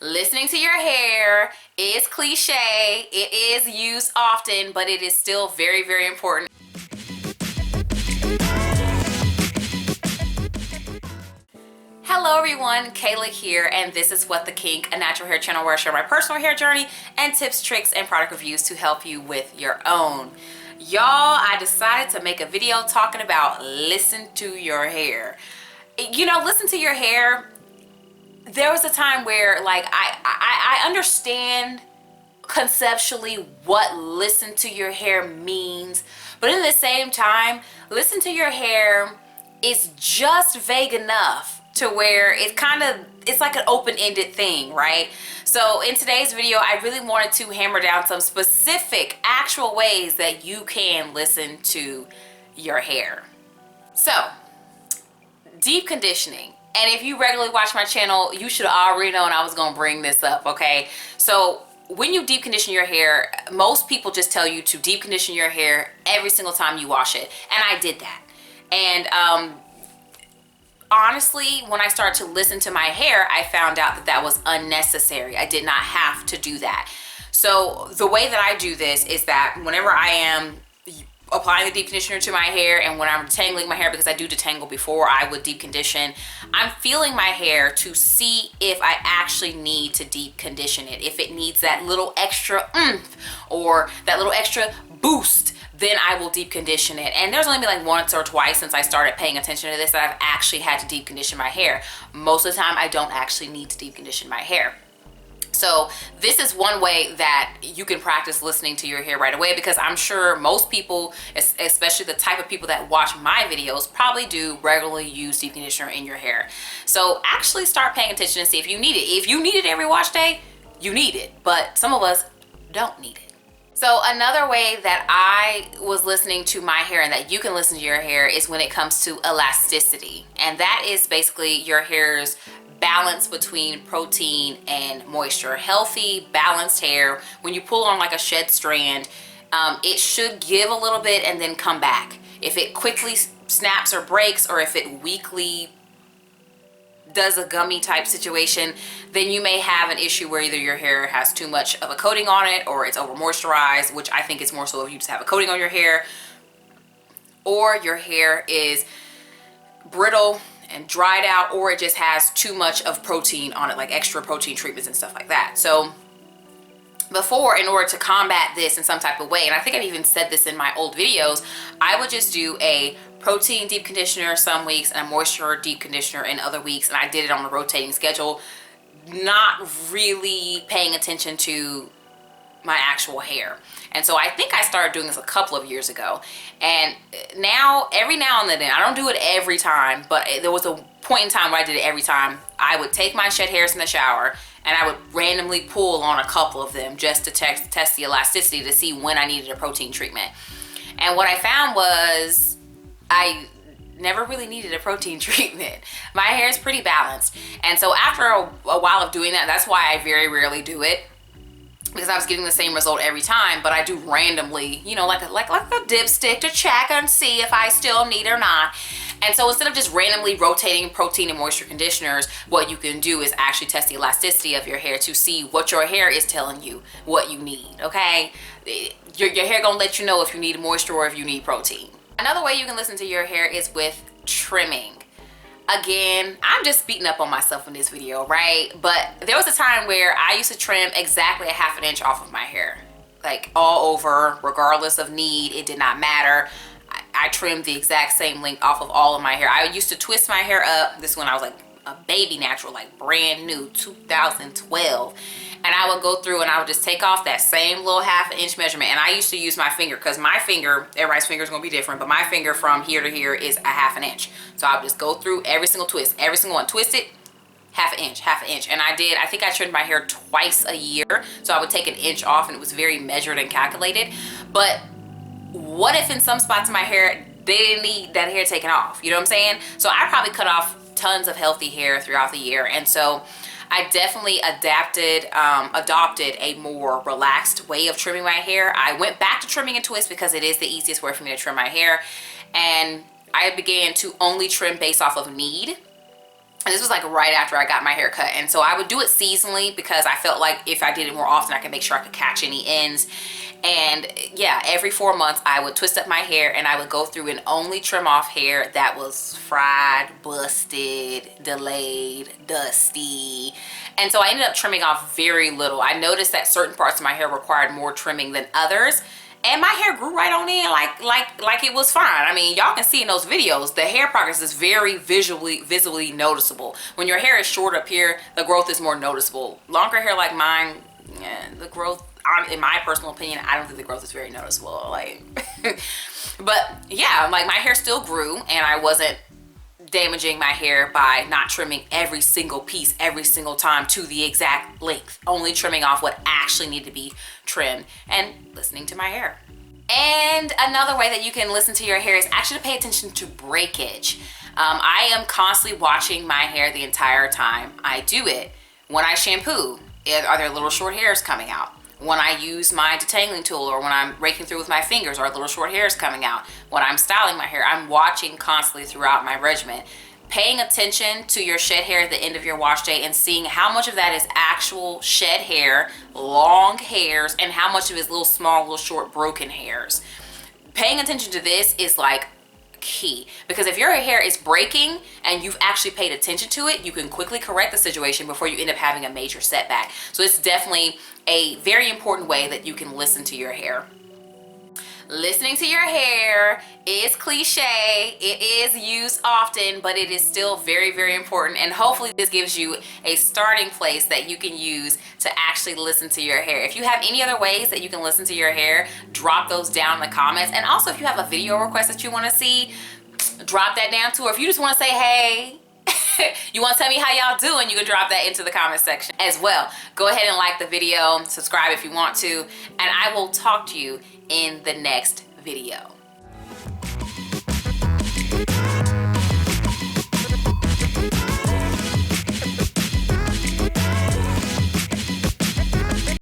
Listening to your hair is cliche. It is used often, but it is still very, very important. Hello everyone, Kayla here, and this is What the Kink, a natural hair channel where I share my personal hair journey and tips, tricks, and product reviews to help you with your own. Y'all, I decided to make a video talking about listen to your hair. You know, listen to your hair. There was a time where I understand conceptually what listen to your hair means, but in the same time, listen to your hair is just vague enough to where it's like an open-ended thing, right? So in today's video, I really wanted to hammer down some specific actual ways that you can listen to your hair. So, deep conditioning. And if you regularly watch my channel, you should already know I was going to bring this up, okay? So when you deep condition your hair, most people just tell you to deep condition your hair every single time you wash it. And I did that. And honestly, when I started to listen to my hair, I found out that that was unnecessary. I did not have to do that. So the way that I do this is that whenever I am applying the deep conditioner to my hair and when I'm detangling my hair, because I do detangle before I would deep condition, I'm feeling my hair to see if I actually need to deep condition it. If it needs that little extra oomph or that little extra boost, then I will deep condition it. And there's only been like once or twice since I started paying attention to this that I've actually had to deep condition my hair. Most of the time I don't actually need to deep condition my hair. So this is one way that you can practice listening to your hair right away, because I'm sure most people, especially the type of people that watch my videos, probably do regularly use deep conditioner in your hair. So actually start paying attention and see if you need it. If you need it every wash day, you need it, but some of us don't need it. So another way that I was listening to my hair and that you can listen to your hair is when it comes to elasticity. And that is basically your hair's balance between protein and moisture. Healthy, balanced hair, when you pull on like a shed strand, it should give a little bit and then come back. If it quickly snaps or breaks, or if it weakly does a gummy type situation, then you may have an issue where either your hair has too much of a coating on it or it's over moisturized, which I think it's more so if you just have a coating on your hair, or your hair is brittle and dried out, or it just has too much of protein on it, like extra protein treatments and stuff like that. So before, in order to combat this in some type of way, and I think I've even said this in my old videos, I would just do a protein deep conditioner some weeks and a moisture deep conditioner in other weeks, and I did it on a rotating schedule, not really paying attention to my actual hair. And so I think I started doing this a couple of years ago, and now every now and then, I don't do it every time, but there was a point in time where I did it every time. I would take my shed hairs in the shower and I would randomly pull on a couple of them just to test the elasticity to see when I needed a protein treatment. And what I found was I never really needed a protein treatment. My hair is pretty balanced. And so after a while of doing that, that's why I very rarely do it, because I was getting the same result every time. But I do randomly, you know, like a dipstick to check and see if I still need it or not. And so instead of just randomly rotating protein and moisture conditioners, what you can do is actually test the elasticity of your hair to see what your hair is telling you what you need, okay? Your hair gonna let you know if you need moisture or if you need protein. Another way you can listen to your hair is with trimming. Again, I'm just beating up on myself in this video, right? But there was a time where I used to trim exactly a ½ inch off of my hair, like all over, regardless of need. It did not matter. I trimmed the exact same length off of all of my hair. I used to twist my hair up. This is when I was like a baby natural, like brand new, 2012. And I would go through and I would just take off that same little ½ inch measurement. And I used to use my finger, because my finger, everybody's finger is going to be different, but my finger from here to here is a ½ inch. So I would just go through every single twist, every single one, twist it, ½ inch, ½ inch. And I think I trimmed my hair twice a year. So I would take an inch off, and it was very measured and calculated. But what if in some spots of my hair, they didn't need that hair taken off? You know what I'm saying? So I probably cut off tons of healthy hair throughout the year. And so I definitely adopted a more relaxed way of trimming my hair. I went back to trimming and twist because it is the easiest way for me to trim my hair. And I began to only trim based off of need. And this was like right after I got my hair cut. And so I would do it seasonally because I felt like if I did it more often, I could make sure I could catch any ends. And yeah, every 4 months I would twist up my hair and I would go through and only trim off hair that was fried, busted, delayed, dusty. And so I ended up trimming off very little. I noticed that certain parts of my hair required more trimming than others. And my hair grew right on in like it was fine. I mean, y'all can see in those videos, the hair progress is very visibly noticeable. When your hair is short up here, the growth is more noticeable. Longer hair like mine, the growth, in my personal opinion, I don't think the growth is very noticeable. Like, but yeah, like my hair still grew and I wasn't damaging my hair by not trimming every single piece every single time to the exact length, only trimming off what actually needed to be trimmed and listening to my hair. And another way that you can listen to your hair is actually to pay attention to breakage. I am constantly watching my hair the entire time I do it. When I shampoo, are there little short hairs coming out? When I use my detangling tool or when I'm raking through with my fingers, are little short hairs coming out? When I'm styling my hair, I'm watching constantly throughout my regimen, paying attention to your shed hair at the end of your wash day and seeing how much of that is actual shed hair, long hairs, and how much of it is little small, little short broken hairs. Paying attention to this is like key, because if your hair is breaking and you've actually paid attention to it, you can quickly correct the situation before you end up having a major setback. So it's definitely a very important way that you can listen to your hair. Listening to your hair is cliche, it is used often, but it is still very, very important. And hopefully this gives you a starting place that you can use to actually listen to your hair. If you have any other ways that you can listen to your hair, drop those down in the comments. And also if you have a video request that you want to see, drop that down too. Or if you just want to say, hey, you want to tell me how y'all doing, you can drop that into the comment section as well. Go ahead and like the video, subscribe if you want to, and I will talk to you in the next video.